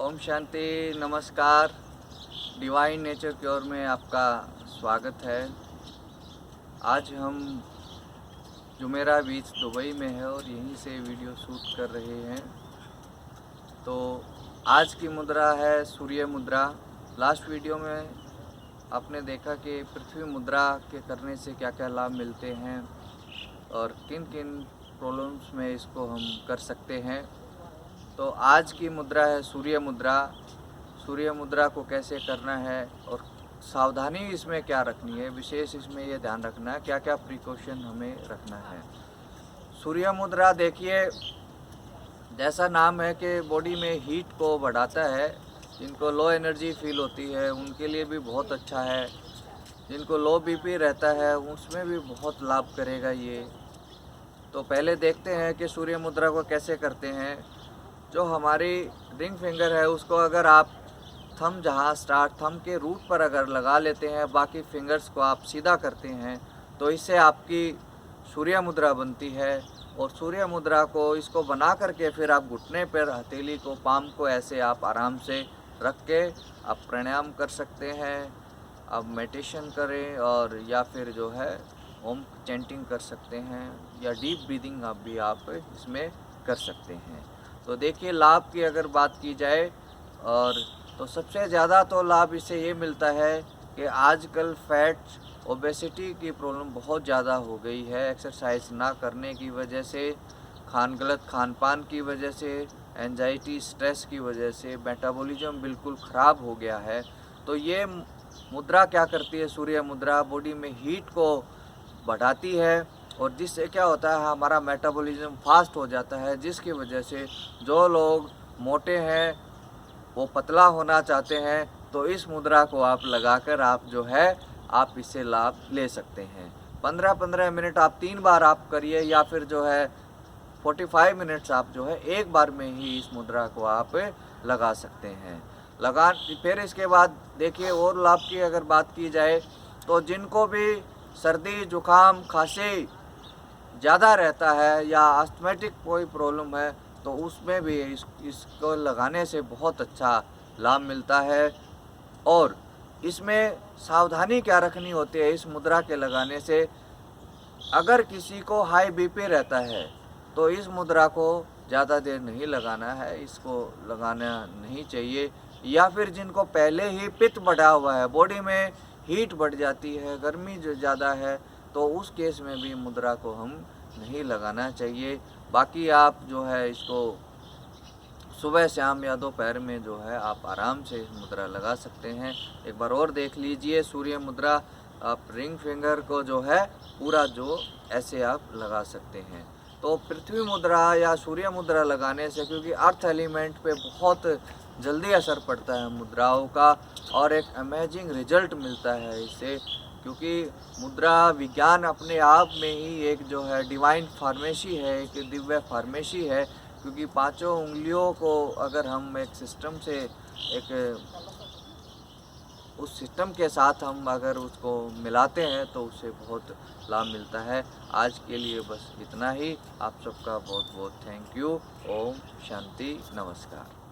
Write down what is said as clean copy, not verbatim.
ओम शांति, नमस्कार। Divine nature cure में आपका स्वागत है। आज हम जुमेरा बीच दुबई में है और यहीं से वीडियो शूट कर रहे हैं। तो आज की मुद्रा है सूर्य मुद्रा। लास्ट वीडियो में आपने देखा कि पृथ्वी मुद्रा के करने से क्या क्या लाभ मिलते हैं और किन किन प्रॉब्लम्स में इसको हम कर सकते हैं। तो आज की मुद्रा है सूर्य मुद्रा। सूर्य मुद्रा को कैसे करना है और सावधानी इसमें क्या रखनी है, विशेष इसमें ये ध्यान रखना है क्या क्या प्रिकॉशन हमें रखना है। सूर्य मुद्रा देखिए, जैसा नाम है कि बॉडी में हीट को बढ़ाता है। जिनको लो एनर्जी फील होती है उनके लिए भी बहुत अच्छा है। जिनको लो बीपी रहता है उसमें भी बहुत लाभ करेगा ये। तो पहले देखते हैं कि सूर्य मुद्रा को कैसे करते हैं। जो हमारी रिंग फिंगर है उसको अगर आप थंब जहाँ स्टार्ट थंब के रूट पर अगर लगा लेते हैं, बाकी फिंगर्स को आप सीधा करते हैं, तो इससे आपकी सूर्य मुद्रा बनती है। और सूर्य मुद्रा को इसको बना करके फिर आप घुटने पर हथेली को, पाम को ऐसे आप आराम से रख के आप प्राणायाम कर सकते हैं, आप मेडिटेशन करें और या फिर जो है ओम चैंटिंग कर सकते हैं या डीप ब्रीदिंग आप इसमें कर सकते हैं। तो देखिए, लाभ की अगर बात की जाए और तो सबसे ज़्यादा तो लाभ इससे ये मिलता है कि आजकल फैट ओबेसिटी की प्रॉब्लम बहुत ज़्यादा हो गई है। एक्सरसाइज ना करने की वजह से, गलत खान पान की वजह से, एंजाइटी स्ट्रेस की वजह से मेटाबॉलिज्म बिल्कुल ख़राब हो गया है। तो ये मुद्रा क्या करती है, सूर्य मुद्रा बॉडी में हीट को बढ़ाती है और जिससे क्या होता है हमारा मेटाबॉलिज्म फास्ट हो जाता है, जिसकी वजह से जो लोग मोटे हैं वो पतला होना चाहते हैं तो इस मुद्रा को आप लगाकर आप जो है आप इससे लाभ ले सकते हैं। 15-15 मिनट आप 3 बार आप करिए या फिर जो है 45 मिनट्स आप जो है एक बार में ही इस मुद्रा को आप लगा सकते हैं। फिर इसके बाद देखिए, और लाभ की अगर बात की जाए तो जिनको भी सर्दी जुकाम खांसी ज़्यादा रहता है या अस्थमेटिक कोई प्रॉब्लम है तो उसमें भी इसको लगाने से बहुत अच्छा लाभ मिलता है। और इसमें सावधानी क्या रखनी होती है इस मुद्रा के लगाने से। अगर किसी को हाई बीपी रहता है तो इस मुद्रा को ज़्यादा देर नहीं लगाना है, इसको लगाना नहीं चाहिए। या फिर जिनको पहले ही पित्त बढ़ा हुआ है, बॉडी में हीट बढ़ जाती है, गर्मी जो ज़्यादा है, तो उस केस में भी मुद्रा को हम नहीं लगाना चाहिए। बाकी आप जो है इसको सुबह शाम या दोपहर में जो है आप आराम से इस मुद्रा लगा सकते हैं। एक बार और देख लीजिए, सूर्य मुद्रा आप रिंग फिंगर को जो है पूरा जो ऐसे आप लगा सकते हैं। तो पृथ्वी मुद्रा या सूर्य मुद्रा लगाने से, क्योंकि अर्थ एलिमेंट पे बहुत जल्दी असर पड़ता है मुद्राओं का और एक अमेजिंग रिजल्ट मिलता है इससे। क्योंकि मुद्रा विज्ञान अपने आप में ही एक जो है डिवाइन फार्मेसी है, एक दिव्य फार्मेसी है। क्योंकि पांचों उंगलियों को अगर हम एक सिस्टम से उस सिस्टम के साथ हम अगर उसको मिलाते हैं तो उससे बहुत लाभ मिलता है। आज के लिए बस इतना ही। आप सबका बहुत बहुत थैंक यू। ओम शांति, नमस्कार।